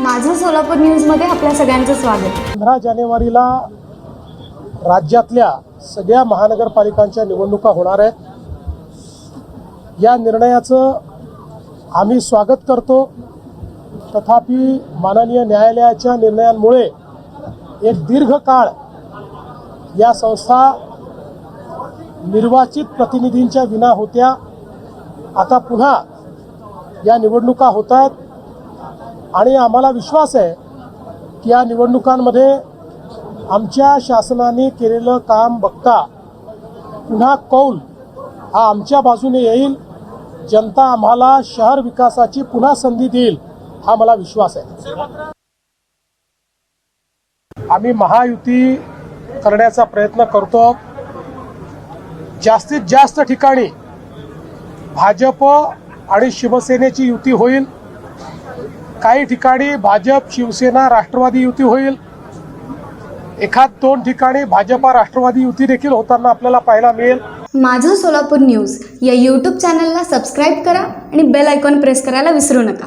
माझं सोलापूर न्यूजमध्ये आपल्या सगळ्यांचं स्वागत। 15 जानेवारीला राज्यातल्या सगळ्या महानगरपालिकांच्या निवडणुका होणार आहेत। या निर्णयाचं आम्ही स्वागत करतो। तथापि माननीय न्यायालयाच्या निर्णयांमुळे एक दीर्घ काळ या संस्था निर्वाचित प्रतिनिधींच्या विना होत्या। आता पुन्हा या निवडणुका होत आहेत आणि आम्हाला विश्वास आहे की या निवडणुकांमध्ये आमच्या शासनाने केलेलं काम बघता पुन्हा कौल हा आमच्या बाजूने येईल। जनता आम्हाला शहर विकासाची पुन्हा संधी देईल हा मला विश्वास आहे। आम्ही महायुती करण्याचा प्रयत्न करतो। जास्तीत जास्त ठिकाणी भाजप आणि शिवसेनेची युती होईल। काही ठिकाणी भाजप शिवसेना राष्ट्रवादी युती होईल। एखाद दोन ठिकाणी भाजप राष्ट्रवादी युती देखील होताना आपल्याला पाहायला मिळेल। माझं सोलापूर न्यूज या YouTube चॅनलला सबस्क्राईब करा आणि बेल आयकॉन प्रेस करायला विसरू नका।